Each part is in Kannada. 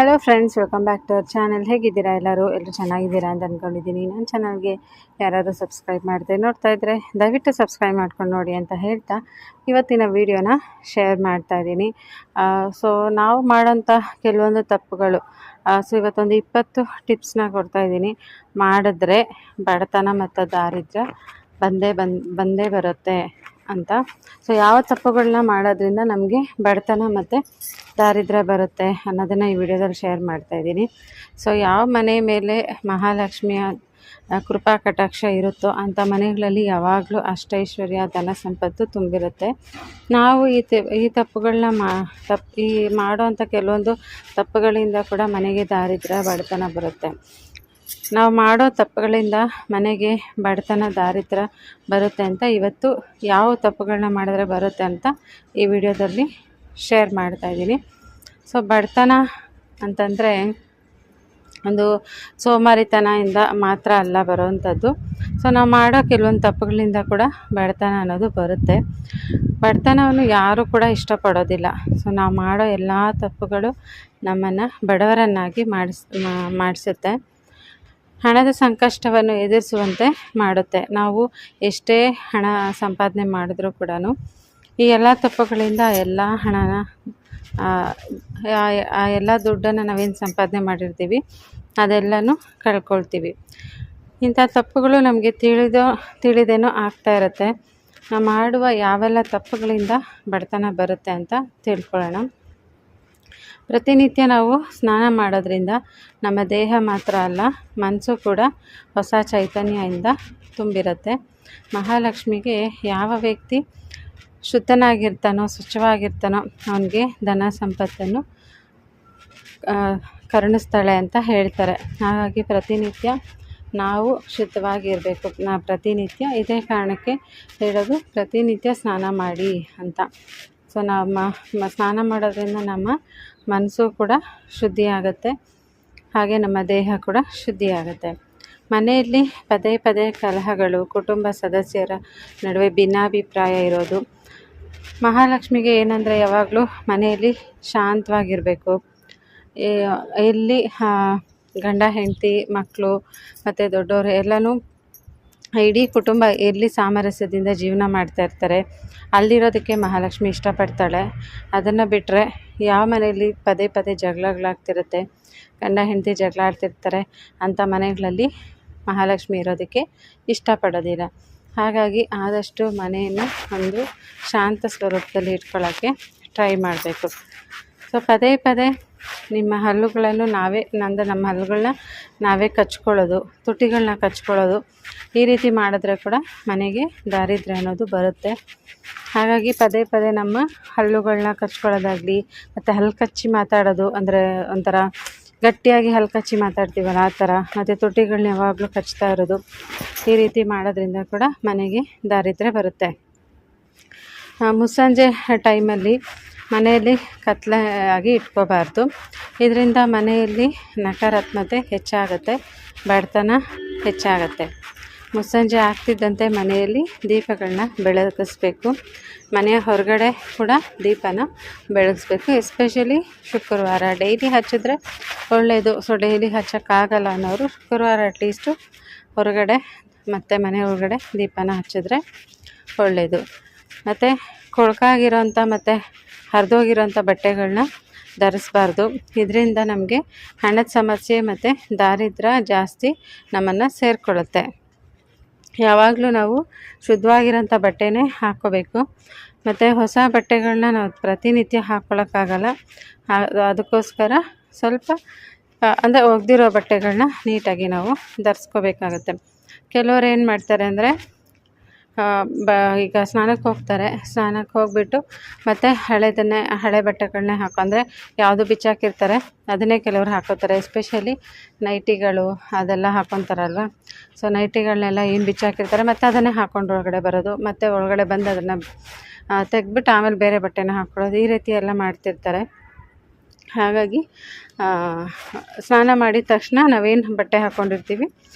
Hello friends, welcome back to our channel. ಹೇಗಿದ್ದೀರಾ ಎಲ್ಲರೂ ಚೆನ್ನಾಗಿದ್ದೀರಾ ಅಂತ ಅಂದ್ಕೊಂಡಿದ್ದೀನಿ. ನನ್ನ ಚಾನಲ್ಗೆ ಯಾರಾದರೂ ಸಬ್ಸ್ಕ್ರೈಬ್ ಮಾಡದೆ ನೋಡ್ತಾ ಇದ್ದರೆ ದಯವಿಟ್ಟು ಸಬ್ಸ್ಕ್ರೈಬ್ ಮಾಡ್ಕೊಂಡು ನೋಡಿ ಅಂತ ಹೇಳ್ತಾ ಇವತ್ತಿನ ವಿಡಿಯೋನ ಶೇರ್ ಮಾಡ್ತಾ ಇದ್ದೀನಿ. ಸೊ ನಾವು ಮಾಡೋಂಥ ಕೆಲವೊಂದು ತಪ್ಪುಗಳು, ಸೊ ಇವತ್ತೊಂದು 20 ಟಿಪ್ಸ್ನ ಕೊಡ್ತಾ ಇದ್ದೀನಿ. ಮಾಡಿದ್ರೆ ಬಡತನ ಮತ್ತು ದಾರಿದ್ರ್ಯ ಬಂದೇ ಬರುತ್ತೆ ಅಂತ. ಸೊ ಯಾವ ತಪ್ಪುಗಳನ್ನ ಮಾಡೋದ್ರಿಂದ ನಮಗೆ ಬಡತನ ಮತ್ತು ದಾರಿದ್ರ್ಯ ಬರುತ್ತೆ ಅನ್ನೋದನ್ನು ಈ ವಿಡಿಯೋದಲ್ಲಿ ಶೇರ್ ಮಾಡ್ತಾಯಿದ್ದೀನಿ. ಸೊ ಯಾವ ಮನೆ ಮೇಲೆ ಮಹಾಲಕ್ಷ್ಮಿಯ ಕೃಪಾ ಕಟಾಕ್ಷ ಇರುತ್ತೋ ಅಂಥ ಮನೆಗಳಲ್ಲಿ ಯಾವಾಗಲೂ ಅಷ್ಟೈಶ್ವರ್ಯ ಧನ ಸಂಪತ್ತು ತುಂಬಿರುತ್ತೆ. ನಾವು ಈ ತಪ್ಪುಗಳನ್ನ ಈ ಮಾಡೋವಂಥ ಕೆಲವೊಂದು ತಪ್ಪುಗಳಿಂದ ಕೂಡ ಮನೆಗೆ ದಾರಿದ್ರ್ಯ ಬಡತನ ಬರುತ್ತೆ. ನಾವು ಮಾಡೋ ತಪ್ಪುಗಳಿಂದ ಮನೆಗೆ ಬಡತನ ದಾರಿದ್ರ್ಯ ಬರುತ್ತೆ ಅಂತ ಇವತ್ತು ಯಾವ ತಪ್ಪುಗಳನ್ನ ಮಾಡಿದ್ರೆ ಬರುತ್ತೆ ಅಂತ ಈ ವಿಡಿಯೋದಲ್ಲಿ ಶೇರ್ ಮಾಡ್ತಾಯಿದ್ದೀನಿ. ಸೊ ಬಡತನ ಅಂತಂದರೆ ಒಂದು ಸೋಮಾರಿತನದಿಂದ ಮಾತ್ರ ಅಲ್ಲ ಬರೋವಂಥದ್ದು. ಸೊ ನಾವು ಮಾಡೋ ಕೆಲವೊಂದು ತಪ್ಪುಗಳಿಂದ ಕೂಡ ಬಡತನ ಅನ್ನೋದು ಬರುತ್ತೆ. ಬಡತನವನ್ನು ಯಾರೂ ಕೂಡ ಇಷ್ಟಪಡೋದಿಲ್ಲ. ಸೊ ನಾವು ಮಾಡೋ ಎಲ್ಲ ತಪ್ಪುಗಳು ನಮ್ಮನ್ನು ಬಡವರನ್ನಾಗಿ ಮಾಡಿಸುತ್ತೆ. ಹಣದ ಸಂಕಷ್ಟವನ್ನು ಎದುರಿಸುವಂತೆ ಮಾಡುತ್ತೆ. ನಾವು ಎಷ್ಟೇ ಹಣ ಸಂಪಾದನೆ ಮಾಡಿದ್ರೂ ಕೂಡ ಈ ಎಲ್ಲ ತಪ್ಪುಗಳಿಂದ ಎಲ್ಲ ಹಣನ ಎಲ್ಲ ದುಡ್ಡನ್ನು ನಾವೇನು ಸಂಪಾದನೆ ಮಾಡಿರ್ತೀವಿ ಅದೆಲ್ಲನೂ ಕಳ್ಕೊಳ್ತೀವಿ. ಇಂಥ ತಪ್ಪುಗಳು ನಮಗೆ ತಿಳಿದೇನೋ ಆಗ್ತಾ ಇರುತ್ತೆ. ನಾವು ಮಾಡುವ ಯಾವೆಲ್ಲ ತಪ್ಪುಗಳಿಂದ ಬಡತನ ಬರುತ್ತೆ ಅಂತ ತಿಳ್ಕೊಳ್ಳೋಣ. ಪ್ರತಿನಿತ್ಯ ನಾವು ಸ್ನಾನ ಮಾಡೋದ್ರಿಂದ ನಮ್ಮ ದೇಹ ಮಾತ್ರ ಅಲ್ಲ, ಮನಸ್ಸು ಕೂಡ ಹೊಸ ಚೈತನ್ಯದಿಂದ ತುಂಬಿರುತ್ತೆ. ಮಹಾಲಕ್ಷ್ಮಿಗೆ ಯಾವ ವ್ಯಕ್ತಿ ಶುದ್ಧನಾಗಿರ್ತಾನೋ, ಸ್ವಚ್ಛವಾಗಿರ್ತಾನೋ ಅವನಿಗೆ ಧನ ಸಂಪತ್ತನ್ನು ಕರುಣಿಸ್ತಾಳೆ ಅಂತ ಹೇಳ್ತಾರೆ. ಹಾಗಾಗಿ ಪ್ರತಿನಿತ್ಯ ನಾವು ಶುದ್ಧವಾಗಿರಬೇಕು. ಪ್ರತಿನಿತ್ಯ ಇದೇ ಕಾರಣಕ್ಕೆ ಹೇಳೋದು, ಪ್ರತಿನಿತ್ಯ ಸ್ನಾನ ಮಾಡಿ ಅಂತ. ಸೊ ನಮ್ಮ ಸ್ನಾನ ಮಾಡೋದ್ರಿಂದ ನಮ್ಮ ಮನಸ್ಸು ಕೂಡ ಶುದ್ಧಿಯಾಗುತ್ತೆ, ಹಾಗೆ ನಮ್ಮ ದೇಹ ಕೂಡ ಶುದ್ಧಿಯಾಗುತ್ತೆ. ಮನೆಯಲ್ಲಿ ಪದೇ ಪದೇ ಕಲಹಗಳು, ಕುಟುಂಬ ಸದಸ್ಯರ ನಡುವೆ ಭಿನ್ನಾಭಿಪ್ರಾಯ ಇರೋದು. ಮಹಾಲಕ್ಷ್ಮಿಗೆ ಏನಂದರೆ ಯಾವಾಗಲೂ ಮನೆಯಲ್ಲಿ ಶಾಂತವಾಗಿರಬೇಕು. ಎಲ್ಲಿ ಗಂಡ ಹೆಂಡತಿ ಮಕ್ಕಳು ಮತ್ತು ದೊಡ್ಡವರು ಎಲ್ಲನೂ ಇಡೀ ಕುಟುಂಬ ಎಲ್ಲಿ ಸಾಮರಸ್ಯದಿಂದ ಜೀವನ ಮಾಡ್ತಾ ಇರ್ತಾರೆ ಅಲ್ಲಿರೋದಕ್ಕೆ ಮಹಾಲಕ್ಷ್ಮಿ ಇಷ್ಟಪಡ್ತಾಳೆ. ಅದನ್ನು ಬಿಟ್ಟರೆ ಯಾವ ಮನೆಯಲ್ಲಿ ಪದೇ ಪದೇ ಜಗಳಗಳಾಗ್ತಿರುತ್ತೆ, ಗಂಡ ಹೆಂಡತಿ ಜಗಳ ಆಡ್ತಿರ್ತಾರೆ, ಅಂಥ ಮನೆಗಳಲ್ಲಿ ಮಹಾಲಕ್ಷ್ಮಿ ಇರೋದಕ್ಕೆ ಇಷ್ಟಪಡೋದಿಲ್ಲ. ಹಾಗಾಗಿ ಆದಷ್ಟು ಮನೆಯನ್ನು ಒಂದು ಶಾಂತ ಸ್ವರೂಪದಲ್ಲಿ ಇಟ್ಕೊಳ್ಳೋಕ್ಕೆ ಟ್ರೈ ಮಾಡಬೇಕು. ಸೊ ಪದೇ ಪದೇ ನಿಮ್ಮ ಹಲ್ಲುಗಳನ್ನು ನಮ್ಮ ಹಲ್ಲುಗಳನ್ನ ನಾವೇ ಕಚ್ಕೊಳ್ಳೋದು, ತುಟಿಗಳನ್ನ ಕಚ್ಕೊಳ್ಳೋದು, ಈ ರೀತಿ ಮಾಡಿದ್ರೆ ಕೂಡ ಮನೆಗೆ ದಾರಿದ್ರ್ಯ ಅನ್ನೋದು ಬರುತ್ತೆ. ಹಾಗಾಗಿ ಪದೇ ಪದೇ ನಮ್ಮ ಹಲ್ಲುಗಳನ್ನ ಕಚ್ಕೊಳ್ಳೋದಾಗಲಿ, ಮತ್ತು ಹಲ್ಲು ಕಚ್ಚಿ ಮಾತಾಡೋದು, ಅಂದರೆ ಒಂಥರ ಗಟ್ಟಿಯಾಗಿ ಹಲ್ಲು ಕಚ್ಚಿ ಮಾತಾಡ್ತೀವಲ್ಲ ಆ ಥರ, ಮತ್ತು ತುಟಿಗಳನ್ನ ಯಾವಾಗಲೂ ಕಚ್ತಾ ಇರೋದು, ಈ ರೀತಿ ಮಾಡೋದ್ರಿಂದ ಕೂಡ ಮನೆಗೆ ದಾರಿದ್ರ್ಯ ಬರುತ್ತೆ. ಮುಸ್ಸಂಜೆ ಟೈಮಲ್ಲಿ ಮನೆಯಲ್ಲಿ ಕತ್ಲಾಗಿ ಇಟ್ಕೋಬಾರ್ದು. ಇದರಿಂದ ಮನೆಯಲ್ಲಿ ನಕಾರಾತ್ಮಕತೆ ಹೆಚ್ಚಾಗುತ್ತೆ, ಬಡತನ ಹೆಚ್ಚಾಗುತ್ತೆ. ಮುಸ್ಸಂಜೆ ಆಗ್ತಿದ್ದಂತೆ ಮನೆಯಲ್ಲಿ ದೀಪಗಳನ್ನ ಬೆಳಗಿಸ್ಬೇಕು. ಮನೆಯ ಹೊರಗಡೆ ಕೂಡ ದೀಪನ ಬೆಳಗಿಸ್ಬೇಕು. ಎಸ್ಪೆಷಲಿ ಶುಕ್ರವಾರ ಡೈಲಿ ಹಚ್ಚಿದ್ರೆ ಒಳ್ಳೆಯದು. ಸೊ ಡೈಲಿ ಹಚ್ಚೋಕ್ಕಾಗಲ್ಲ ಅನ್ನೋರು ಶುಕ್ರವಾರ ಅಟ್ಲೀಸ್ಟು ಹೊರಗಡೆ ಮತ್ತು ಮನೆ ಒಳಗಡೆ ದೀಪನ ಹಚ್ಚಿದ್ರೆ ಒಳ್ಳೆಯದು. ಮತ್ತು ಕೊಳಕಾಗಿರೋಂಥ ಮತ್ತು ಹರಿದೋಗಿರೋಂಥ ಬಟ್ಟೆಗಳನ್ನ ಧರಿಸ್ಬಾರ್ದು. ಇದರಿಂದ ನಮಗೆ ಹಣದ ಸಮಸ್ಯೆ ಮತ್ತು ದಾರಿದ್ರ್ಯ ಜಾಸ್ತಿ ನಮ್ಮನ್ನು ಸೇರಿಕೊಳ್ಳುತ್ತೆ. ಯಾವಾಗಲೂ ನಾವು ಶುದ್ಧವಾಗಿರೋಂಥ ಬಟ್ಟೆನೇ ಹಾಕ್ಕೋಬೇಕು. ಮತ್ತು ಹೊಸ ಬಟ್ಟೆಗಳನ್ನ ನಾವು ಪ್ರತಿನಿತ್ಯ ಹಾಕ್ಕೊಳ್ಳೋಕ್ಕಾಗಲ್ಲ. ಅದಕ್ಕೋಸ್ಕರ ಸ್ವಲ್ಪ ಅಂದರೆ ಒಗೆದಿರೋ ಬಟ್ಟೆಗಳನ್ನ ನೀಟಾಗಿ ನಾವು ಧರಿಸ್ಕೋಬೇಕಾಗತ್ತೆ. ಕೆಲವರು ಏನು ಮಾಡ್ತಾರೆ ಅಂದರೆ ಈಗ ಸ್ನಾನಕ್ಕೆ ಹೋಗ್ತಾರೆ, ಸ್ನಾನಕ್ಕೆ ಹೋಗಿಬಿಟ್ಟು ಮತ್ತು ಹಳೆ ಬಟ್ಟೆಗಳನ್ನೇ ಅಂದರೆ ಯಾವುದು ಬಿಚ್ಚಾಕಿರ್ತಾರೆ ಅದನ್ನೇ ಕೆಲವರು ಹಾಕೋತಾರೆ. ಎಸ್ಪೆಷಲಿ ನೈಟಿಗಳು ಅದೆಲ್ಲ ಹಾಕ್ಕೊತಾರಲ್ವ. ಸೊ ನೈಟಿಗಳನ್ನೆಲ್ಲ ಏನು ಬಿಚ್ಚಾಕಿರ್ತಾರೆ ಮತ್ತು ಅದನ್ನೇ ಹಾಕ್ಕೊಂಡು ಒಳಗಡೆ ಬರೋದು, ಮತ್ತು ಒಳಗಡೆ ಬಂದು ಅದನ್ನು ತೆಗೆದ್ಬಿಟ್ಟು ಆಮೇಲೆ ಬೇರೆ ಬಟ್ಟೆನ ಹಾಕ್ಕೊಳ್ಳೋದು, ಈ ರೀತಿ ಎಲ್ಲ ಮಾಡ್ತಿರ್ತಾರೆ. ಹಾಗಾಗಿ ಸ್ನಾನ ಮಾಡಿದ ತಕ್ಷಣ ನಾವೇನು ಬಟ್ಟೆ ಹಾಕ್ಕೊಂಡಿರ್ತೀವಿ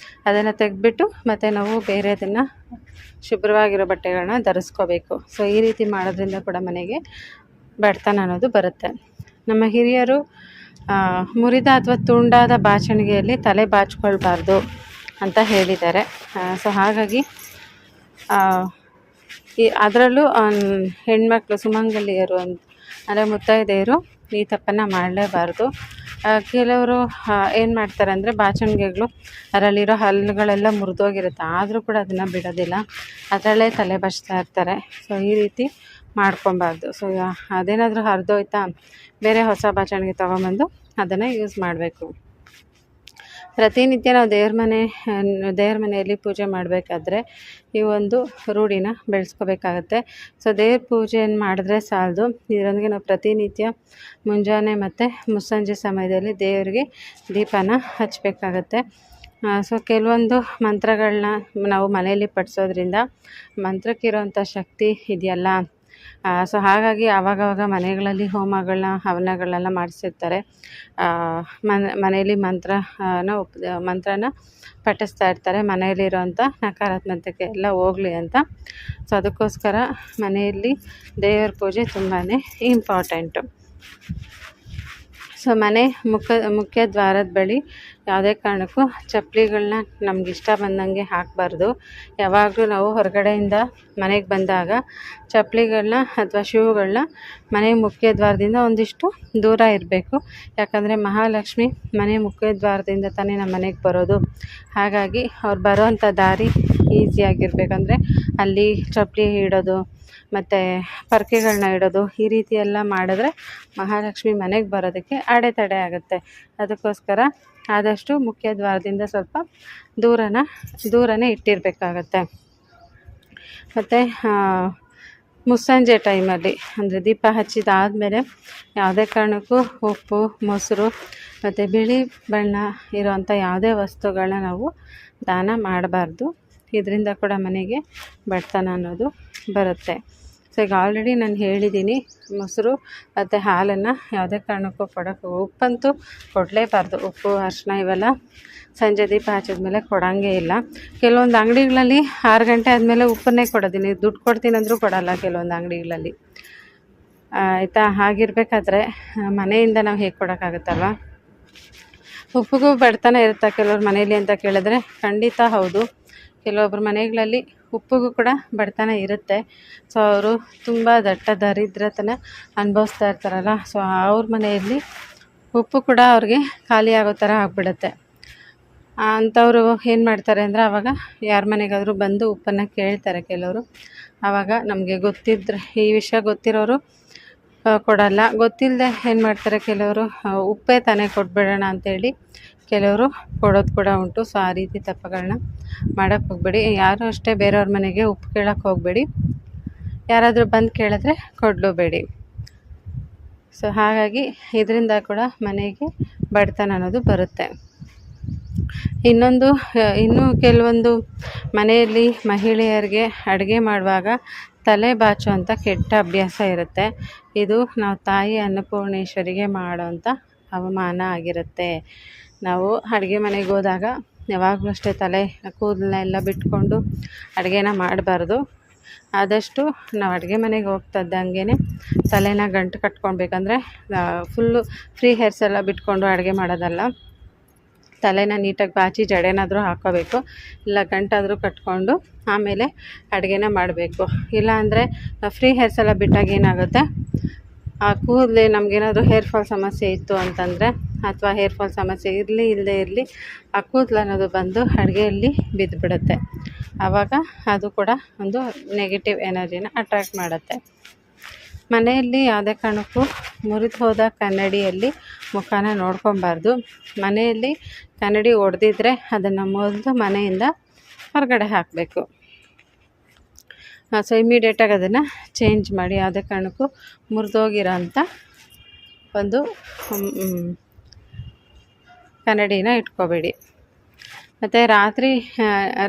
ಅದನ್ನು ತೆಗೆದ್ಬಿಟ್ಟು ಮತ್ತು ನಾವು ಬೇರೆದನ್ನು ಶುಭ್ರವಾಗಿರೋ ಬಟ್ಟೆಗಳನ್ನ ಧರಿಸ್ಕೋಬೇಕು. ಸೊ ಈ ರೀತಿ ಮಾಡೋದ್ರಿಂದ ಕೂಡ ಮನೆಗೆ ಬಡತನ ಅನ್ನೋದು ಬರುತ್ತೆ. ನಮ್ಮ ಹಿರಿಯರು ಮುರಿದ ಅಥವಾ ತುಂಡಾದ ಬಾಚಣಿಗೆಯಲ್ಲಿ ತಲೆ ಬಾಚಿಕೊಳ್ಬಾರ್ದು ಅಂತ ಹೇಳಿದ್ದಾರೆ. ಸೊ ಹಾಗಾಗಿ ಅದರಲ್ಲೂ ಹೆಣ್ಮಕ್ಳು ಸುಮಂಗಲಿಯರು ಅಂದರೆ ಮುತ್ತೈದೆಯರು ಈ ತಪ್ಪನ್ನು ಮಾಡಲೇಬಾರ್ದು. ಕೆಲವರು ಏನು ಮಾಡ್ತಾರೆ ಅಂದರೆ ಬಾಚಣಿಗೆಗಳು ಅದರಲ್ಲಿರೋ ಹಲ್ಲುಗಳೆಲ್ಲ ಮುರಿದೋಗಿರುತ್ತೆ, ಆದರೂ ಕೂಡ ಅದನ್ನು ಬಿಡೋದಿಲ್ಲ, ಅದರಲ್ಲೇ ತಲೆ ಬಚ್ತಾ ಇರ್ತಾರೆ. ಸೊ ಈ ರೀತಿ ಮಾಡ್ಕೊಬಾರ್ದು. ಸೊ ಅದೇನಾದರೂ ಹರಿದೋಯ್ತಾ ಬೇರೆ ಹೊಸ ಬಾಚಣಿಗೆ ತೊಗೊಂಬಂದು ಅದನ್ನು ಯೂಸ್ ಮಾಡಬೇಕು. ಪ್ರತಿನಿತ್ಯ ನಾವು ದೇವ್ರ ಮನೆಯಲ್ಲಿ ಪೂಜೆ ಮಾಡಬೇಕಾದ್ರೆ ಈ ಒಂದು ರೂಢಿನ ಬೆಳೆಸ್ಕೋಬೇಕಾಗತ್ತೆ. ಸೊ ದೇವ್ರ ಪೂಜೆಯನ್ನು ಮಾಡಿದ್ರೆ ಸಾಲದು, ಇದರೊಂದಿಗೆ ನಾವು ಪ್ರತಿನಿತ್ಯ ಮುಂಜಾನೆ ಮತ್ತು ಮುಸ್ಸಂಜೆ ಸಮಯದಲ್ಲಿ ದೇವರಿಗೆ ದೀಪನ ಹಚ್ಚಬೇಕಾಗತ್ತೆ. ಸೊ ಕೆಲವೊಂದು ಮಂತ್ರಗಳನ್ನ ನಾವು ಮನೆಯಲ್ಲಿ ಪಠಿಸೋದ್ರಿಂದ ಮಂತ್ರಕ್ಕಿರೋಂಥ ಶಕ್ತಿ ಇದೆಯಲ್ಲ. ಸೊ ಹಾಗಾಗಿ ಆವಾಗವಾಗ ಮನೆಗಳಲ್ಲಿ ಹೋಮಗಳನ್ನ ಹವನಗಳನ್ನೆಲ್ಲ ಮಾಡಿಸಿರ್ತಾರೆ. ಮನೆಯಲ್ಲಿ ಮಂತ್ರನ ಪಠಿಸ್ತಾ ಇರ್ತಾರೆ, ಮನೆಯಲ್ಲಿರೋಂಥ ನಕಾರಾತ್ಮಕತೆ ಎಲ್ಲ ಹೋಗಲಿ ಅಂತ. ಸೊ ಅದಕ್ಕೋಸ್ಕರ ಮನೆಯಲ್ಲಿ ದೇವರ ಪೂಜೆ ತುಂಬಾ ಇಂಪಾರ್ಟೆಂಟು. ಸೊ ಮನೆ ಮುಖ್ಯ ದ್ವಾರದ ಬಳಿ ಯಾವುದೇ ಕಾರಣಕ್ಕೂ ಚಪ್ಪಲಿಗಳನ್ನ ನಮ್ಗೆ ಇಷ್ಟ ಬಂದಂಗೆ ಹಾಕಬಾರ್ದು. ಯಾವಾಗಲೂ ನಾವು ಹೊರಗಡೆಯಿಂದ ಮನೆಗೆ ಬಂದಾಗ ಚಪ್ಪಲಿಗಳನ್ನ ಅಥವಾ ಶೂಗಳನ್ನ ಮನೆ ಮುಖ್ಯ ದ್ವಾರದಿಂದ ಒಂದಿಷ್ಟು ದೂರ ಇರಬೇಕು. ಯಾಕಂದರೆ ಮಹಾಲಕ್ಷ್ಮಿ ಮನೆ ಮುಖ್ಯ ದ್ವಾರದಿಂದ ತಾನೇ ನಮ್ಮ ಮನೆಗೆ ಬರೋದು. ಹಾಗಾಗಿ ಅವ್ರು ಬರೋವಂಥ ದಾರಿ ಈಸಿಯಾಗಿರ್ಬೇಕಂದ್ರೆ ಅಲ್ಲಿ ಚಪ್ಪಲಿ ಇಡೋದು ಮತ್ತು ಪರ್ಕೆಗಳನ್ನ ಇಡೋದು ಈ ರೀತಿ ಎಲ್ಲ ಮಾಡಿದ್ರೆ ಮಹಾಲಕ್ಷ್ಮಿ ಮನೆಗೆ ಬರೋದಕ್ಕೆ ಅಡೆತಡೆ ಆಗುತ್ತೆ. ಅದಕ್ಕೋಸ್ಕರ ಆದಷ್ಟು ಮುಖ್ಯ ದ್ವಾರದಿಂದ ಸ್ವಲ್ಪ ದೂರನೇ ಇಟ್ಟಿರಬೇಕಾಗತ್ತೆ. ಮತ್ತು ಮುಸ್ಸಂಜೆ ಟೈಮಲ್ಲಿ ಅಂದರೆ ದೀಪ ಹಚ್ಚಿದಾದಮೇಲೆ ಯಾವುದೇ ಕಾರಣಕ್ಕೂ ಉಪ್ಪು, ಮೊಸರು ಮತ್ತು ಬಿಳಿ ಬಣ್ಣ ಇರೋವಂಥ ಯಾವುದೇ ವಸ್ತುಗಳನ್ನ ನಾವು ದಾನ ಮಾಡಬಾರ್ದು. ಇದರಿಂದ ಕೂಡ ಮನೆಗೆ ಬಡತನ ಅನ್ನೋದು ಬರುತ್ತೆ. ಸೊ ಈಗ ಆಲ್ರೆಡಿ ನಾನು ಹೇಳಿದ್ದೀನಿ, ಮೊಸರು ಮತ್ತು ಹಾಲನ್ನು ಯಾವುದೇ ಕಾರಣಕ್ಕೂ ಕೊಡೋಕ್ಕೆ, ಉಪ್ಪಂತೂ ಕೊಡಲೇಬಾರ್ದು. ಉಪ್ಪು, ಅರಿಶಿನ ಇವೆಲ್ಲ ಸಂಜೆ ದೀಪ ಹಚ್ಚಿದ್ಮೇಲೆ ಕೊಡೋಂಗೇ ಇಲ್ಲ. ಕೆಲವೊಂದು ಅಂಗಡಿಗಳಲ್ಲಿ 6 ಗಂಟೆ ಆದಮೇಲೆ ಉಪ್ಪನ್ನೇ ಕೊಡೋದಿಲ್ಲ, ದುಡ್ಡು ಕೊಡ್ತೀನಿ ಅಂದರೂ ಕೊಡೋಲ್ಲ ಕೆಲವೊಂದು ಅಂಗಡಿಗಳಲ್ಲಿ, ಆಯಿತಾ. ಹಾಗಿರ್ಬೇಕಾದ್ರೆ ಮನೆಯಿಂದ ನಾವು ಹೇಗೆ ಕೊಡೋಕ್ಕಾಗುತ್ತಲ್ವ. ಉಪ್ಪಿಗೂ ಬಡತನ ಇರುತ್ತಾ ಕೆಲವ್ರ ಮನೇಲಿ ಅಂತ ಕೇಳಿದ್ರೆ ಖಂಡಿತ ಹೌದು. ಕೆಲವೊಬ್ಬರ ಮನೆಗಳಲ್ಲಿ ಉಪ್ಪಿಗೂ ಕೂಡ ಬಡತನ ಇರುತ್ತೆ. ಸೊ ಅವರು ತುಂಬ ದರಿದ್ರತನ ಅನುಭವಿಸ್ತಾ ಇರ್ತಾರಲ್ಲ. ಸೊ ಅವ್ರ ಮನೆಯಲ್ಲಿ ಉಪ್ಪು ಕೂಡ ಅವ್ರಿಗೆ ಖಾಲಿ ಆಗೋ ಥರ ಆಗಿಬಿಡುತ್ತೆ. ಅಂಥವರು ಏನು ಮಾಡ್ತಾರೆ ಅಂದರೆ ಆವಾಗ ಯಾರ ಮನೆಗಾದರೂ ಬಂದು ಉಪ್ಪನ್ನು ಕೇಳ್ತಾರೆ ಕೆಲವರು. ಆವಾಗ ನಮಗೆ ಈ ವಿಷಯ ಗೊತ್ತಿರೋರು ಕೊಡಲ್ಲ, ಗೊತ್ತಿಲ್ಲದೆ ಏನು ಮಾಡ್ತಾರೆ ಕೆಲವರು ಉಪ್ಪೇ ತಾನೇ ಕೊಟ್ಬಿಡೋಣ ಅಂತೇಳಿ ಕೆಲವರು ಕೊಡೋದು ಕೂಡ ಉಂಟು. ಸೊ ಆ ರೀತಿ ತಪ್ಪುಗಳನ್ನ ಮಾಡೋಕ್ಕೆ ಹೋಗಬೇಡಿ. ಯಾರೂ ಅಷ್ಟೇ ಬೇರೆಯವ್ರ ಮನೆಗೆ ಉಪ್ಪು ಕೇಳೋಕ್ಕೆ ಹೋಗಬೇಡಿ. ಯಾರಾದರೂ ಬಂದು ಕೇಳಿದ್ರೆ ಕೊಡಲೂಬೇಡಿ. ಸೊ ಹಾಗಾಗಿ ಇದರಿಂದ ಕೂಡ ಮನೆಗೆ ಬಡತನ ಅನ್ನೋದು ಬರುತ್ತೆ. ಇನ್ನೂ ಕೆಲವೊಂದು ಮನೆಯಲ್ಲಿ ಮಹಿಳೆಯರಿಗೆ ಅಡುಗೆ ಮಾಡುವಾಗ ತಲೆ ಬಾಚುವಂಥ ಕೆಟ್ಟ ಅಭ್ಯಾಸ ಇರುತ್ತೆ. ಇದು ನಾವು ತಾಯಿ ಅನ್ನಪೂರ್ಣೇಶ್ವರಿಗೆ ಮಾಡೋವಂಥ ಅವಮಾನ ಆಗಿರುತ್ತೆ. ನಾವು ಅಡುಗೆ ಮನೆಗೆ ಹೋದಾಗ ಯಾವಾಗಲೂ ಅಷ್ಟೇ ಕೂದಲನ್ನೆಲ್ಲ ಬಿಟ್ಕೊಂಡು ಅಡುಗೆನ ಮಾಡಬಾರ್ದು. ಆದಷ್ಟು ನಾವು ಅಡುಗೆ ಮನೆಗೆ ಹೋಗ್ತಿದ್ದಂಗೆ ತಲೆನ ಗಂಟು ಕಟ್ಕೊಳ್ಬೇಕಂದ್ರೆ ಫುಲ್ಲು ಫ್ರೀ ಹೇರ್ಸ್ ಎಲ್ಲ ಬಿಟ್ಕೊಂಡು ಅಡುಗೆ ಮಾಡೋದಲ್ಲ. ತಲೆನ ನೀಟಾಗಿ ಬಾಚಿ ಜಡೆನಾದರೂ ಹಾಕ್ಕೋಬೇಕು, ಇಲ್ಲ ಗಂಟಾದರೂ ಕಟ್ಕೊಂಡು ಆಮೇಲೆ ಅಡುಗೆನ ಮಾಡಬೇಕು. ಇಲ್ಲಾಂದರೆ ಫ್ರೀ ಹೇರ್ಸ್ ಎಲ್ಲ ಬಿಟ್ಟಾಗ ಏನಾಗುತ್ತೆ, ಆ ಕೂದಲೇ ನಮಗೇನಾದರೂ ಹೇರ್ ಫಾಲ್ ಸಮಸ್ಯೆ ಇತ್ತು ಅಂತಂದರೆ, ಅಥವಾ ಹೇರ್ ಫಾಲ್ ಸಮಸ್ಯೆ ಇಲ್ಲದೇ ಇರಲಿ, ಆ ಕೂದಲು ಅನ್ನೋದು ಬಂದು ಅಡುಗೆಯಲ್ಲಿ ಬಿದ್ದುಬಿಡುತ್ತೆ. ಆವಾಗ ಅದು ಕೂಡ ಒಂದು ನೆಗೆಟಿವ್ ಎನರ್ಜಿನ ಅಟ್ರ್ಯಾಕ್ಟ್ ಮಾಡುತ್ತೆ. ಮನೆಯಲ್ಲಿ ಯಾವುದೇ ಕಾರಣಕ್ಕೂ ಮುರಿದು ಹೋದ ಕನ್ನಡಿಯಲ್ಲಿ ಮುಖನ ನೋಡ್ಕೊಬಾರ್ದು. ಮನೆಯಲ್ಲಿ ಕನ್ನಡಿ ಒಡೆದಿದ್ರೆ ಅದನ್ನು ಮೊದಲು ಮನೆಯಿಂದ ಹೊರಗಡೆ ಹಾಕಬೇಕು. ಸೊ ಇಮ್ಮಿಡಿಯೇಟಾಗಿ ಅದನ್ನು ಚೇಂಜ್ ಮಾಡಿ, ಯಾವುದೇ ಕಾರಣಕ್ಕೂ ಮುರಿದೋಗಿರೋ ಅಂಥ ಒಂದು ಕನ್ನಡಿನ ಇಟ್ಕೋಬೇಡಿ. ಮತ್ತು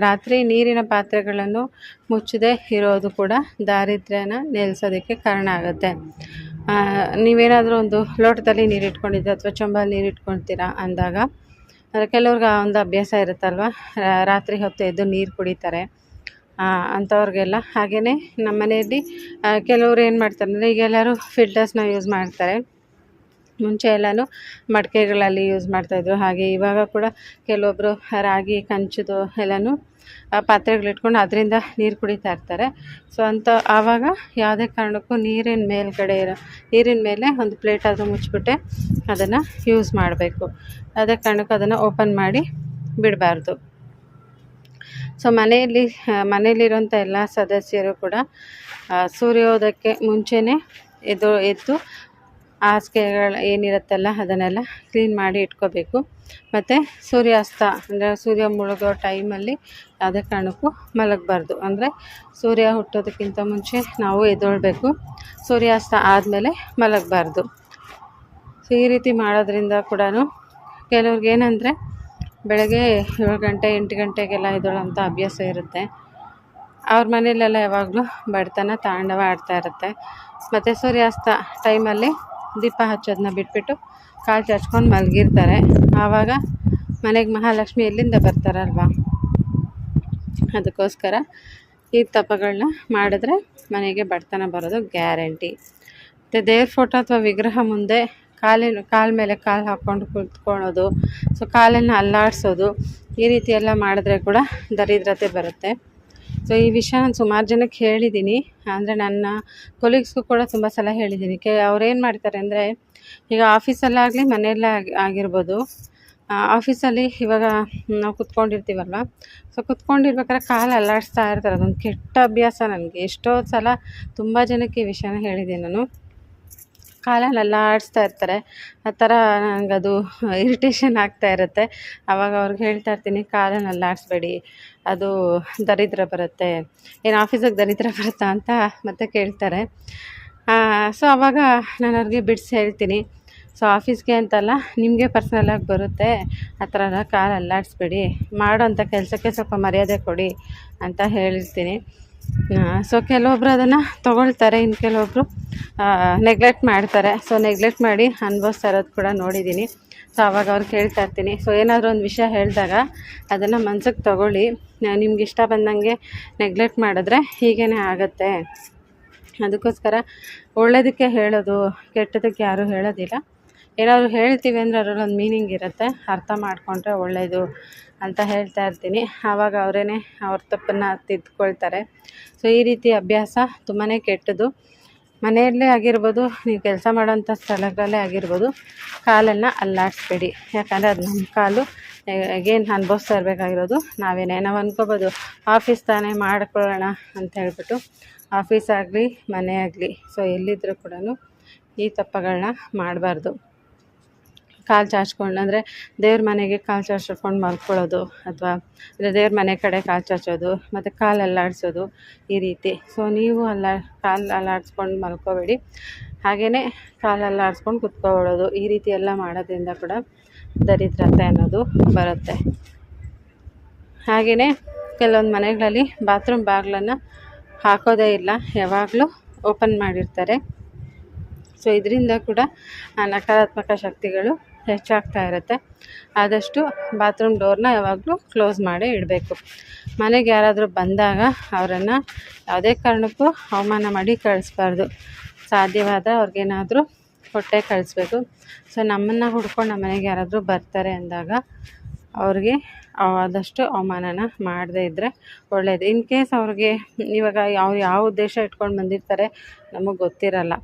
ರಾತ್ರಿ ನೀರಿನ ಪಾತ್ರೆಗಳನ್ನು ಮುಚ್ಚದೆ ಇರೋದು ಕೂಡ ದಾರಿದ್ರ್ಯನ ನಿಲ್ಲಿಸೋದಕ್ಕೆ ಕಾರಣ ಆಗುತ್ತೆ. ನೀವೇನಾದರೂ ಒಂದು ಲೋಟದಲ್ಲಿ ನೀರು ಇಟ್ಕೊಂಡಿದ್ದೆ ಅಥವಾ ಚೊಂಬಲ್ಲಿ ನೀರು ಇಟ್ಕೊಳ್ತೀರಾ ಅಂದಾಗ, ಕೆಲವ್ರಿಗೆ ಆ ಒಂದು ಅಭ್ಯಾಸ ಇರುತ್ತಲ್ವ, ರಾತ್ರಿ ಹೊತ್ತು ಎದ್ದು ನೀರು ಕುಡಿತಾರೆ. ಅಂಥವ್ರಿಗೆಲ್ಲ ಹಾಗೆಯೇ ನಮ್ಮ ಮನೆಯಲ್ಲಿ ಕೆಲವ್ರು ಏನು ಮಾಡ್ತಾರೆ ಅಂದರೆ, ಈಗ ಎಲ್ಲರೂ ಫಿಲ್ಟರ್ಸ್ನ ಯೂಸ್ ಮಾಡ್ತಾರೆ. ಮುಂಚೆ ಎಲ್ಲನೂ ಮಡಿಕೆಗಳಲ್ಲಿ ಯೂಸ್ ಮಾಡ್ತಾಯಿದ್ರು. ಹಾಗೆ ಇವಾಗ ಕೂಡ ಕೆಲವೊಬ್ಬರು ರಾಗಿ ಕಂಚುದು ಎಲ್ಲನೂ ಪಾತ್ರೆಗಳಿಟ್ಕೊಂಡು ಅದರಿಂದ ನೀರು ಕುಡಿತಾ ಇರ್ತಾರೆ. ಸೊ ಆವಾಗ ಯಾವುದೇ ಕಾರಣಕ್ಕೂ ನೀರಿನ ಮೇಲೆ ಒಂದು ಪ್ಲೇಟ್ ಆದರೂ ಮುಚ್ಚಿಬಿಟ್ಟೆ ಅದನ್ನು ಯೂಸ್ ಮಾಡಬೇಕು. ಯಾವುದೇ ಕಾರಣಕ್ಕೂ ಅದನ್ನು ಓಪನ್ ಮಾಡಿ ಬಿಡಬಾರ್ದು. ಸೊ ಮನೆಯಲ್ಲಿರುವಂಥ ಎಲ್ಲ ಸದಸ್ಯರು ಕೂಡ ಸೂರ್ಯೋದಯಕ್ಕೆ ಮುಂಚೆನೇ ಎದ್ದು ಹಾಸಿಗೆಗಳು ಏನಿರುತ್ತಲ್ಲ ಅದನ್ನೆಲ್ಲ ಕ್ಲೀನ್ ಮಾಡಿ ಇಟ್ಕೋಬೇಕು. ಮತ್ತು ಸೂರ್ಯಾಸ್ತ ಅಂದರೆ ಸೂರ್ಯ ಮುಳುಗೋ ಟೈಮಲ್ಲಿ ಯಾವುದೇ ಕಾರಣಕ್ಕೂ ಮಲಗಬಾರ್ದು. ಅಂದರೆ ಸೂರ್ಯ ಹುಟ್ಟೋದಕ್ಕಿಂತ ಮುಂಚೆ ನಾವು ಎದ್ದೇಳಬೇಕು, ಸೂರ್ಯಾಸ್ತ ಆದಮೇಲೆ ಮಲಗಬಾರ್ದು. ಸೊ ಈ ರೀತಿ ಮಾಡೋದ್ರಿಂದ ಕೂಡ ಕೆಲವ್ರಿಗೆ ಏನಂದರೆ ಬೆಳಗ್ಗೆ 7 ಗಂಟೆ 8 ಗಂಟೆಗೆಲ್ಲ ಎದ್ದೇಳೋಂಥ ಅಭ್ಯಾಸ ಇರುತ್ತೆ. ಅವ್ರ ಮನೆಯಲ್ಲೆಲ್ಲ ಯಾವಾಗಲೂ ಬಡತನ ತಾಂಡವ ಆಡ್ತಾ ಇರುತ್ತೆ. ಮತ್ತು ಸೂರ್ಯಾಸ್ತ ಟೈಮಲ್ಲಿ ದೀಪ ಹಚ್ಚೋದನ್ನ ಬಿಟ್ಬಿಟ್ಟು ಕಾಲು ಚಾಚ್ಕೊಂಡು ಮಲಗಿರ್ತಾರೆ. ಆವಾಗ ಮನೆಗೆ ಮಹಾಲಕ್ಷ್ಮಿ ಎಲ್ಲಿಂದ ಬರ್ತಾರಲ್ವ. ಅದಕ್ಕೋಸ್ಕರ ಈ ತಪ್ಪಗಳನ್ನ ಮಾಡಿದ್ರೆ ಮನೆಗೆ ಬಡತನ ಬರೋದು ಗ್ಯಾರಂಟಿ. ಮತ್ತು ದೇವ್ರ ಫೋಟೋ ಅಥವಾ ವಿಗ್ರಹ ಮುಂದೆ ಕಾಲ ಮೇಲೆ ಕಾಲು ಹಾಕ್ಕೊಂಡು ಕುತ್ಕೊಳ್ಳೋದು, ಸೊ ಕಾಲನ್ನು ಅಲ್ಲಾಡಿಸೋದು, ಈ ರೀತಿ ಎಲ್ಲ ಮಾಡಿದ್ರೆ ಕೂಡ ದರಿದ್ರತೆ ಬರುತ್ತೆ. ಸೊ ಈ ವಿಷಯ ನಾನು ಸುಮಾರು ಜನಕ್ಕೆ ಹೇಳಿದ್ದೀನಿ. ಅಂದರೆ ನನ್ನ ಕೊಲೀಗ್ಸ್ಗೂ ಕೂಡ ತುಂಬ ಸಲ ಹೇಳಿದ್ದೀನಿ. ಅವ್ರೇನು ಮಾಡ್ತಾರೆ ಅಂದರೆ, ಈಗ ಆಫೀಸಲ್ಲಾಗಲಿ ಮನೆಯಲ್ಲೇ ಆಗಿರ್ಬೋದು, ಆಫೀಸಲ್ಲಿ ಇವಾಗ ನಾವು ಕುತ್ಕೊಂಡಿರ್ತೀವಲ್ವ, ಸೊ ಕುತ್ಕೊಂಡಿರ್ಬೇಕಾದ್ರೆ ಕಾಲು ಅಲ್ಲಾಡಿಸ್ತಾ ಇರ್ತಾರೆ. ಅದೊಂದು ಕೆಟ್ಟ ಅಭ್ಯಾಸ ನನಗೆ. ಎಷ್ಟೋ ಸಲ ತುಂಬ ಜನಕ್ಕೆ ಈ ವಿಷಯನ ಹೇಳಿದ್ದೀನಿ ನಾನು. ಕಾಲಲ್ಲಿ ಅಲ್ಲಾಡಿಸ್ತಾ ಇರ್ತಾರೆ. ಆ ಥರ ನನಗದು ಇರಿಟೇಷನ್ ಆಗ್ತಾ ಇರುತ್ತೆ. ಆವಾಗ ಅವ್ರಿಗೆ ಹೇಳ್ತಾ ಇರ್ತೀನಿ, ಕಾಲನ್ನು ಅಲ್ಲಾಡಿಸ್ಬೇಡಿ, ಅದು ದರಿದ್ರ ಬರುತ್ತೆ. ಏನು ಆಫೀಸಿಗೆ ದರಿದ್ರ ಬರುತ್ತಾ ಅಂತ ಮತ್ತೆ ಕೇಳ್ತಾರೆ. ಸೊ ಆವಾಗ ನಾನು ಅವ್ರಿಗೆ ಬಿಡಿಸಿ ಹೇಳ್ತೀನಿ, ಸೊ ಆಫೀಸ್ಗೆ ಅಂತಲ್ಲ, ನಿಮಗೆ ಪರ್ಸ್ನಲಾಗಿ ಬರುತ್ತೆ, ಆ ಥರ ಕಾಲು ಅಲ್ಲಾಡಿಸ್ಬೇಡಿ, ಮಾಡೋಂಥ ಕೆಲಸಕ್ಕೆ ಸ್ವಲ್ಪ ಮರ್ಯಾದೆ ಕೊಡಿ ಅಂತ ಹೇಳಿರ್ತೀನಿ. ಸೊ ಕೆಲವೊಬ್ರು ಅದನ್ನು ತೊಗೊಳ್ತಾರೆ, ಇನ್ನು ಕೆಲವೊಬ್ಬರು ನೆಗ್ಲೆಕ್ಟ್ ಮಾಡ್ತಾರೆ. ಸೊ ನೆಗ್ಲೆಕ್ಟ್ ಮಾಡಿ ಅನುಭವಿಸ್ತಾ ಇರೋದು ಕೂಡ ನೋಡಿದ್ದೀನಿ. ಸೊ ಆವಾಗ ಅವ್ರು ಕೇಳ್ತಾ ಇರ್ತೀನಿ, ಸೊ ಏನಾದರೂ ಒಂದು ವಿಷಯ ಹೇಳಿದಾಗ ಅದನ್ನು ಮನ್ಸಿಗೆ ತೊಗೊಳ್ಳಿ, ನಿಮ್ಗೆ ಇಷ್ಟ ಬಂದಂಗೆ ನೆಗ್ಲೆಕ್ಟ್ ಮಾಡಿದ್ರೆ ಹೀಗೇ ಆಗುತ್ತೆ. ಅದಕ್ಕೋಸ್ಕರ ಒಳ್ಳೆಯದಕ್ಕೆ ಹೇಳೋದು, ಕೆಟ್ಟದಕ್ಕೆ ಯಾರೂ ಹೇಳೋದಿಲ್ಲ. ಏನಾದರೂ ಹೇಳ್ತೀವಿ ಅಂದರೆ ಅದರಲ್ಲೊಂದು ಮೀನಿಂಗ್ ಇರುತ್ತೆ, ಅರ್ಥ ಮಾಡಿಕೊಂಡ್ರೆ ಒಳ್ಳೆಯದು ಅಂತ ಹೇಳ್ತಾ ಇರ್ತೀನಿ. ಆವಾಗ ಅವ್ರ ತಪ್ಪನ್ನು ತಿದ್ದುಕೊಳ್ತಾರೆ. ಸೊ ಈ ರೀತಿ ಅಭ್ಯಾಸ ತುಂಬಾ ಕೆಟ್ಟದ್ದು. ಮನೆಯಲ್ಲೇ ಆಗಿರ್ಬೋದು, ನೀವು ಕೆಲಸ ಮಾಡೋಂಥ ಸ್ಥಳಗಳಲ್ಲೇ ಆಗಿರ್ಬೋದು, ಕಾಲನ್ನು ಅಲ್ಲಾಡಿಸ್ಬೇಡಿ. ಯಾಕಂದರೆ ಅದು ನಮ್ಮ ಕಾಲು ಏನು ಅನುಭವಿಸ್ತಾ ಇರಬೇಕಾಗಿರೋದು ನಾವು ಅಂದ್ಕೋಬೋದು ಆಫೀಸ್ ತಾನೇ ಮಾಡ್ಕೊಳ್ಳೋಣ ಅಂತ ಹೇಳ್ಬಿಟ್ಟು. ಆಫೀಸ್ ಆಗಲಿ ಮನೆ ಆಗಲಿ, ಸೊ ಎಲ್ಲಿದ್ದರೂ ಕೂಡ ಈ ತಪ್ಪುಗಳನ್ನ ಮಾಡಬಾರ್ದು. ಕಾಲು ಚಾಚ್ಕೊಂಡು, ಅಂದರೆ ದೇವ್ರ ಮನೆಗೆ ಕಾಲು ಚಾಚ್ಕೊಂಡು ಮಲ್ಕೊಳ್ಳೋದು, ಅಥವಾ ದೇವ್ರ ಮನೆ ಕಡೆ ಕಾಲು ಚಾಚೋದು, ಮತ್ತು ಕಾಲು ಅಲ್ಲಾಡಿಸೋದು, ಈ ರೀತಿ. ಸೊ ನೀವು ಕಾಲು ಅಲ್ಲಾಡಿಸ್ಕೊಂಡು ಮಲ್ಕೋಬೇಡಿ, ಹಾಗೆಯೇ ಕಾಲು ಅಲ್ಲಾಡಿಸ್ಕೊಂಡು ಕುತ್ಕೊಬಿಡೋದು, ಈ ರೀತಿ ಎಲ್ಲ ಮಾಡೋದ್ರಿಂದ ಕೂಡ ದರಿದ್ರತೆ ಅನ್ನೋದು ಬರುತ್ತೆ. ಹಾಗೆಯೇ ಕೆಲವೊಂದು ಮನೆಗಳಲ್ಲಿ ಬಾತ್ರೂಮ್ ಬಾಗಿಲನ್ನು ಹಾಕೋದೇ ಇಲ್ಲ, ಯಾವಾಗಲೂ ಓಪನ್ ಮಾಡಿರ್ತಾರೆ. ಸೊ ಇದರಿಂದ ಕೂಡ ನಕಾರಾತ್ಮಕ ಶಕ್ತಿಗಳು ಹೆಚ್ಚಾಗ್ತಾ ಇರುತ್ತೆ. ಆದಷ್ಟು ಬಾತ್ರೂಮ್ ಡೋರ್ನ ಯಾವಾಗಲೂ ಕ್ಲೋಸ್ ಮಾಡಿ ಇಡಬೇಕು. ಮನೆಗೆ ಯಾರಾದರೂ ಬಂದಾಗ ಅವರನ್ನು ಯಾವುದೇ ಕಾರಣಕ್ಕೂ ಅವಮಾನ ಮಾಡಿ ಕಳಿಸ್ಬಾರ್ದು. ಸಾಧ್ಯವಾದ ಅವ್ರಿಗೇನಾದರೂ ಹೊಟ್ಟೆ ಕಳಿಸ್ಬೇಕು. ಸೊ ನಮ್ಮನ್ನು ಹುಡ್ಕೊಂಡು ನಮ್ಮ ಮನೆಗೆ ಯಾರಾದರೂ ಬರ್ತಾರೆ ಅಂದಾಗ ಅವ್ರಿಗೆ ಆದಷ್ಟು ಅವಮಾನನ ಮಾಡದೇ ಇದ್ದರೆ ಒಳ್ಳೆಯದು. ಇನ್ ಕೇಸ್ ಅವ್ರಿಗೆ ಇವಾಗ ಯಾವ ಉದ್ದೇಶ ಇಟ್ಕೊಂಡು ಬಂದಿರ್ತಾರೆ ನಮಗೆ ಗೊತ್ತಿರಲ್ಲ.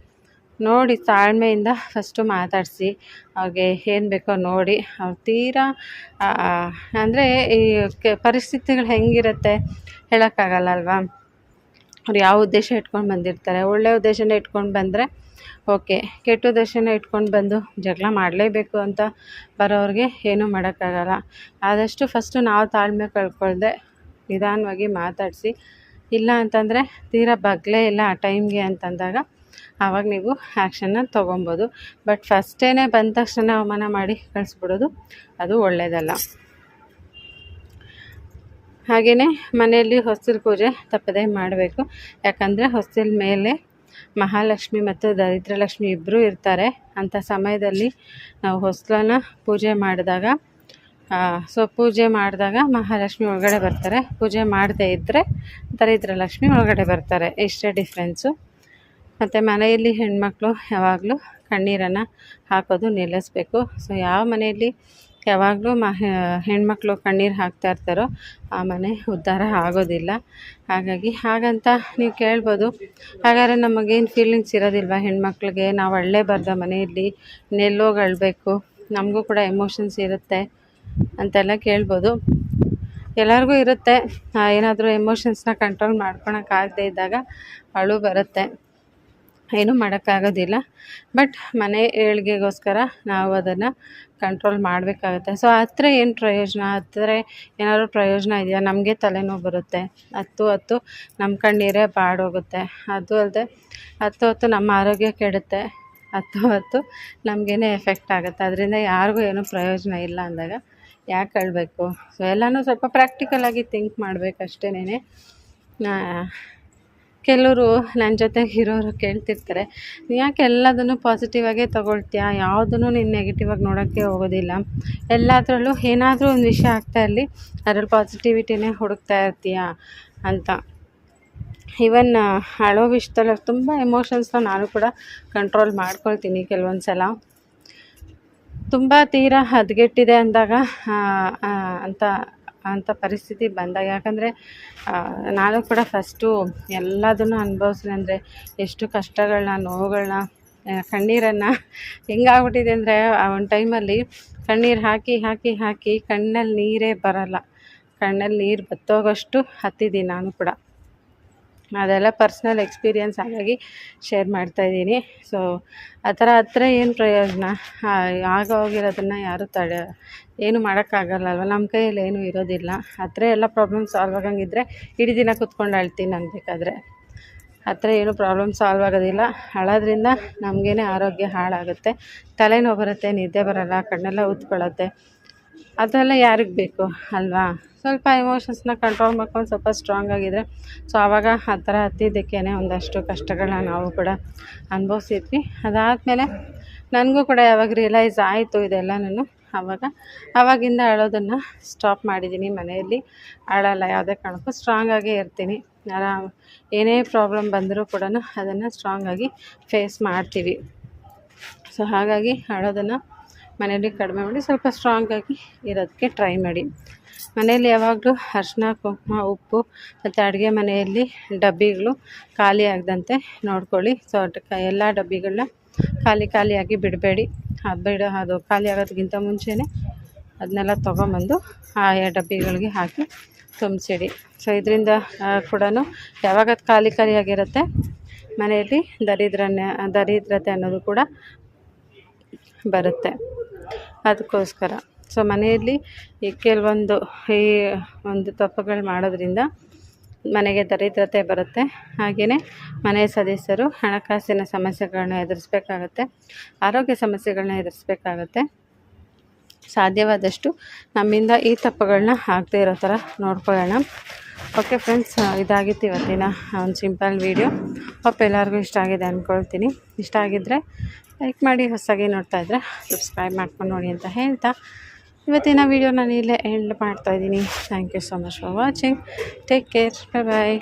ನೋಡಿ ತಾಳ್ಮೆಯಿಂದ ಫಸ್ಟು ಮಾತಾಡಿಸಿ, ಅವ್ರಿಗೆ ಏನು ಬೇಕೋ ನೋಡಿ. ಅವ್ರು ತೀರಾ ಅಂದರೆ ಈ ಪರಿಸ್ಥಿತಿಗಳು ಹೆಂಗಿರುತ್ತೆ ಹೇಳೋಕ್ಕಾಗಲ್ಲ ಅಲ್ವಾ. ಅವ್ರು ಯಾವ ಉದ್ದೇಶ ಇಟ್ಕೊಂಡು ಬಂದಿರ್ತಾರೆ, ಒಳ್ಳೆಯ ಉದ್ದೇಶನೇ ಇಟ್ಕೊಂಡು ಬಂದರೆ ಓಕೆ, ಕೆಟ್ಟ ಉದ್ದೇಶನ ಇಟ್ಕೊಂಡು ಬಂದು ಜಗಳ ಮಾಡಲೇಬೇಕು ಅಂತ ಬರೋರಿಗೆ ಏನೂ ಮಾಡೋಕ್ಕಾಗಲ್ಲ. ಆದಷ್ಟು ಫಸ್ಟು ನಾವು ತಾಳ್ಮೆ ಕಳ್ಕೊಳ್ದೆ ನಿಧಾನವಾಗಿ ಮಾತಾಡಿಸಿ. ಇಲ್ಲ ಅಂತಂದರೆ ತೀರಾ ಬಗ್ಲೇ ಇಲ್ಲ ಆ ಟೈಮ್ಗೆ ಅಂತಂದಾಗ ಆವಾಗ ನೀವು ಆ್ಯಕ್ಷನ್ನ ತೊಗೊಬೋದು. ಬಟ್ ಫಸ್ಟೇ ಬಂದ ತಕ್ಷಣ ಅವಮಾನ ಮಾಡಿ ಕಳಿಸ್ಬಿಡೋದು ಅದು ಒಳ್ಳೆಯದಲ್ಲ. ಹಾಗೆಯೇ ಮನೆಯಲ್ಲಿ ಹೊಸ್ತಿಲು ಪೂಜೆ ತಪ್ಪದೇ ಮಾಡಬೇಕು. ಯಾಕಂದರೆ ಹೊಸ್ತಿಲ ಮೇಲೆ ಮಹಾಲಕ್ಷ್ಮಿ ಮತ್ತು ದರಿದ್ರಲಕ್ಷ್ಮಿ ಇಬ್ಬರೂ ಇರ್ತಾರೆ. ಅಂಥ ಸಮಯದಲ್ಲಿ ನಾವು ಹೊಸ್ಲನ್ನ ಪೂಜೆ ಮಾಡಿದಾಗ ಪೂಜೆ ಮಾಡಿದಾಗ ಮಹಾಲಕ್ಷ್ಮಿ ಒಳಗಡೆ ಬರ್ತಾರೆ, ಪೂಜೆ ಮಾಡದೇ ಇದ್ದರೆ ದರಿದ್ರಲಕ್ಷ್ಮಿ ಒಳಗಡೆ ಬರ್ತಾರೆ. ಇಷ್ಟೇ ಡಿಫ್ರೆನ್ಸು. ಮತ್ತು ಮನೆಯಲ್ಲಿ ಹೆಣ್ಮಕ್ಳು ಯಾವಾಗಲೂ ಕಣ್ಣೀರನ್ನು ಹಾಕೋದು ನಿಲ್ಲಿಸ್ಬೇಕು. ಸೊ ಯಾವ ಮನೆಯಲ್ಲಿ ಯಾವಾಗಲೂ ಹೆಣ್ಮಕ್ಳು ಕಣ್ಣೀರು ಹಾಕ್ತಾ ಇರ್ತಾರೋ ಆ ಮನೆ ಉದ್ಧಾರ ಆಗೋದಿಲ್ಲ. ಹಾಗಂತ ನೀವು ಕೇಳ್ಬೋದು, ಹಾಗಾದರೆ ನಮಗೇನು ಫೀಲಿಂಗ್ಸ್ ಇರೋದಿಲ್ವ ಹೆಣ್ಮಕ್ಳಿಗೆ, ನಾವು ಅಳ್ಳೇಬಾರ್ದ ಮನೆಯಲ್ಲಿ, ನೆಲ್ಲೋಗಿ ಅಳಬೇಕು, ನಮಗೂ ಕೂಡ ಎಮೋಷನ್ಸ್ ಇರುತ್ತೆ ಅಂತೆಲ್ಲ ಕೇಳ್ಬೋದು. ಎಲ್ಲರಿಗೂ ಇರುತ್ತೆ. ಏನಾದರೂ ಎಮೋಷನ್ಸ್ನ ಕಂಟ್ರೋಲ್ ಮಾಡ್ಕೊಳಕ್ಕಾಗದೇ ಇದ್ದಾಗ ಅಳು ಬರುತ್ತೆ, ಏನೂ ಮಾಡೋಕ್ಕಾಗೋದಿಲ್ಲ. ಬಟ್ ಮನೆ ಏಳಿಗೆಗೋಸ್ಕರ ನಾವು ಅದನ್ನು ಕಂಟ್ರೋಲ್ ಮಾಡಬೇಕಾಗತ್ತೆ. ಸೊ ಹತ್ತಿರ ಏನು ಪ್ರಯೋಜನ, ಹತ್ತಿರ ಏನಾದರೂ ಪ್ರಯೋಜನ ಇದೆಯಾ? ನಮಗೆ ತಲೆನೋವು ಬರುತ್ತೆ, ಹತ್ತು ನಮ್ಮ ಕಣ್ಣೀರೇ ಬಾಡೋಗುತ್ತೆ. ಅದು ಅಲ್ಲದೆ ಹತ್ತು ನಮ್ಮ ಆರೋಗ್ಯ ಕೆಡುತ್ತೆ, ಹತ್ತು ನಮಗೇನೆ ಎಫೆಕ್ಟ್ ಆಗುತ್ತೆ. ಅದರಿಂದ ಯಾರಿಗೂ ಏನೂ ಪ್ರಯೋಜನ ಇಲ್ಲ ಅಂದಾಗ ಯಾಕೆ ಅಳಬೇಕು? ಸೊ ಎಲ್ಲನೂ ಸ್ವಲ್ಪ ಪ್ರಾಕ್ಟಿಕಲಾಗಿ ಥಿಂಕ್ ಮಾಡಬೇಕಷ್ಟೇನೆ. ಕೆಲವರು ನನ್ನ ಜೊತೆಗೆ ಇರೋರು ಕೇಳ್ತಿರ್ತಾರೆ, ಯಾಕೆ ಎಲ್ಲದನ್ನು ಪಾಸಿಟಿವಾಗೇ ತೊಗೊಳ್ತೀಯಾ, ಯಾವುದನ್ನು ನೀನು ನೆಗೆಟಿವಾಗಿ ನೋಡೋಕ್ಕೆ ಹೋಗೋದಿಲ್ಲ, ಎಲ್ಲದರಲ್ಲೂ ಏನಾದರೂ ಒಂದು ವಿಷಯ ಆಗ್ತಾ ಇರಲಿ ಅದ್ರಲ್ಲಿ ಪಾಸಿಟಿವಿಟಿನೇ ಹುಡುಕ್ತಾ ಇರ್ತೀಯಾ ಅಂತ. ಈವನ್ ಅಳೋ ವಿಷಯದಲ್ಲಿ ತುಂಬ ಎಮೋಷನ್ಸ್ನ ನಾನು ಕೂಡ ಕಂಟ್ರೋಲ್ ಮಾಡ್ಕೊಳ್ತೀನಿ ಕೆಲವೊಂದು ಸಲ. ತುಂಬ ತೀರಾ ಹದಗೆಟ್ಟಿದೆ ಅಂದಾಗ ಅಂಥ ಪರಿಸ್ಥಿತಿ ಬಂದಾಗ, ಯಾಕಂದರೆ ನಾನು ಕೂಡ ಫಸ್ಟು ಎಲ್ಲದನ್ನು ಅನುಭವಿಸಿದೆ. ಅಂದರೆ ಎಷ್ಟು ಕಷ್ಟಗಳನ್ನ, ನೋವುಗಳನ್ನ, ಕಣ್ಣೀರನ್ನು ಹೆಂಗಾಗ್ಬಿಟ್ಟಿದೆ ಅಂದರೆ ಆ ಒಂದು ಟೈಮಲ್ಲಿ ಕಣ್ಣೀರು ಹಾಕಿ ಕಣ್ಣಲ್ಲಿ ನೀರೇ ಬರೋಲ್ಲ, ಕಣ್ಣಲ್ಲಿ ನೀರು ಬತ್ತೋಗೋಷ್ಟು ಹತ್ತಿದ್ದೀನಿ ನಾನು ಕೂಡ. ಅದೆಲ್ಲ ಪರ್ಸ್ನಲ್ ಎಕ್ಸ್ಪೀರಿಯೆನ್ಸ್ ಹಾಗಾಗಿ ಶೇರ್ ಮಾಡ್ತಾಯಿದ್ದೀನಿ. ಸೊ ಆ ಥರ ಹತ್ತಿರ ಏನು ಪ್ರಯೋಜನ, ಆಗೋಗಿರೋದನ್ನು ಯಾರು ಏನು ಮಾಡೋಕ್ಕಾಗಲ್ಲಲ್ವ, ನಮ್ಮ ಕೈಯಲ್ಲಿ ಏನೂ ಇರೋದಿಲ್ಲ. ಹತ್ತಿರ ಎಲ್ಲ ಪ್ರಾಬ್ಲಮ್ ಸಾಲ್ವ್ ಆಗಂಗಿದ್ರೆ ಇಡೀ ದಿನ ಕೂತ್ಕೊಂಡು ಅಳ್ತೀನಿ ನಾನು ಬೇಕಾದರೆ. ಹತ್ತಿರ ಏನೂ ಪ್ರಾಬ್ಲಮ್ ಸಾಲ್ವ್ ಆಗೋದಿಲ್ಲ. ಅಳೋದ್ರಿಂದ ನಮಗೇನೆ ಆರೋಗ್ಯ ಹಾಳಾಗುತ್ತೆ, ತಲೆನೋವು ಬರುತ್ತೆ, ನಿದ್ದೆ ಬರೋಲ್ಲ, ಕಣ್ಣೆಲ್ಲ ಊದ್ಕೊಳ್ಳುತ್ತೆ. ಅದೆಲ್ಲ ಯಾರಿಗೆ ಬೇಕು ಅಲ್ವಾ? ಸ್ವಲ್ಪ ಎಮೋಷನ್ಸ್ನ ಕಂಟ್ರೋಲ್ ಮಾಡ್ಕೊಂಡು ಸ್ವಲ್ಪ ಸ್ಟ್ರಾಂಗ್ ಆಗಿದ್ದರೆ, ಸೊ ಆವಾಗ ಆ ಥರ ಹತ್ತಿದ್ದಕ್ಕೇ ಒಂದಷ್ಟು ಕಷ್ಟಗಳನ್ನ ನಾವು ಕೂಡ ಅನುಭವಿಸಿದ್ವಿ. ಅದಾದಮೇಲೆ ನನಗೂ ಕೂಡ ಯಾವಾಗ ರಿಯಲೈಸ್ ಆಯಿತು ಇದೆಲ್ಲನೂ, ಆವಾಗಿಂದ ಅಳೋದನ್ನು ಸ್ಟಾಪ್ ಮಾಡಿದ್ದೀನಿ. ಮನೆಯಲ್ಲಿ ಅಳಲ್ಲ, ಯಾವುದೇ ಕಾರಣಕ್ಕೂ ಸ್ಟ್ರಾಂಗಾಗೇ ಇರ್ತೀನಿ. ಏನೇ ಪ್ರಾಬ್ಲಮ್ ಬಂದರೂ ಕೂಡ ಅದನ್ನು ಸ್ಟ್ರಾಂಗಾಗಿ ಫೇಸ್ ಮಾಡ್ತೀವಿ. ಸೊ ಹಾಗಾಗಿ ಅಳೋದನ್ನು ಮನೆಯಲ್ಲಿ ಕಡಿಮೆ ಮಾಡಿ ಸ್ವಲ್ಪ ಸ್ಟ್ರಾಂಗಾಗಿ ಇರೋದಕ್ಕೆ ಟ್ರೈ ಮಾಡಿ. ಮನೆಯಲ್ಲಿ ಯಾವಾಗಲೂ ಅರಿಶಿನ, ಕುಂಕುಮ, ಉಪ್ಪು ಮತ್ತು ಅಡುಗೆ ಮನೆಯಲ್ಲಿ ಡಬ್ಬಿಗಳು ಖಾಲಿ ಆಗದಂತೆ ನೋಡ್ಕೊಳ್ಳಿ. ಸೊ ಎಲ್ಲ ಡಬ್ಬಿಗಳನ್ನ ಖಾಲಿಯಾಗಿ ಬಿಡಬೇಡಿ. ಅದು ಖಾಲಿ ಆಗೋದಕ್ಕಿಂತ ಮುಂಚೆನೇ ಅದನ್ನೆಲ್ಲ ತೊಗೊಂಬಂದು ಆಯಾ ಡಬ್ಬಿಗಳಿಗೆ ಹಾಕಿ ತುಂಬಿಸಿಡಿ. ಸೊ ಇದರಿಂದ ಕೂಡ ಯಾವಾಗ ಅದು ಖಾಲಿಯಾಗಿರುತ್ತೆ ಮನೆಯಲ್ಲಿ ದರಿದ್ರತೆ ಅನ್ನೋದು ಕೂಡ ಬರುತ್ತೆ. ಅದಕ್ಕೋಸ್ಕರ ಸೊ ಮನೆಯಲ್ಲಿ ಈ ಒಂದು ತಪ್ಪುಗಳು ಮಾಡೋದ್ರಿಂದ ಮನೆಗೆ ದರಿದ್ರತೆ ಬರುತ್ತೆ. ಹಾಗೆಯೇ ಮನೆಯ ಸದಸ್ಯರು ಹಣಕಾಸಿನ ಸಮಸ್ಯೆಗಳನ್ನ ಎದುರಿಸ್ಬೇಕಾಗತ್ತೆ, ಆರೋಗ್ಯ ಸಮಸ್ಯೆಗಳನ್ನ ಎದುರಿಸ್ಬೇಕಾಗತ್ತೆ. ಸಾಧ್ಯವಾದಷ್ಟು ನಮ್ಮಿಂದ ಈ ತಪ್ಪುಗಳನ್ನ ಆಗದೇ ಇರೋ ಥರ ನೋಡ್ಕೊಳ್ಳೋಣ. ಓಕೆ ಫ್ರೆಂಡ್ಸ್, ಇದಾಗಿತ್ತು ಇವತ್ತಿನ ಒಂದು ಸಿಂಪಲ್ ವೀಡಿಯೋ. ಹೋಪ್ ಎಲ್ಲರಿಗೂ ಇಷ್ಟ ಆಗಿದೆ ಅಂದ್ಕೊಳ್ತೀನಿ. ಇಷ್ಟ ಆಗಿದ್ದರೆ ಲೈಕ್ ಮಾಡಿ, ಹೊಸದಾಗಿ ನೋಡ್ತಾ ಇದ್ದರೆ ಸಬ್ಸ್ಕ್ರೈಬ್ ಮಾಡ್ಕೊಂಡು ನೋಡಿ ಅಂತ ಹೇಳ್ತಾ ಇವತ್ತಿನ ವೀಡಿಯೋ ನಾನು ಇಲ್ಲೇ ಎಂಡ್ ಮಾಡ್ತಾಯಿದ್ದೀನಿ. Thank you so much for watching. Take care. Bye.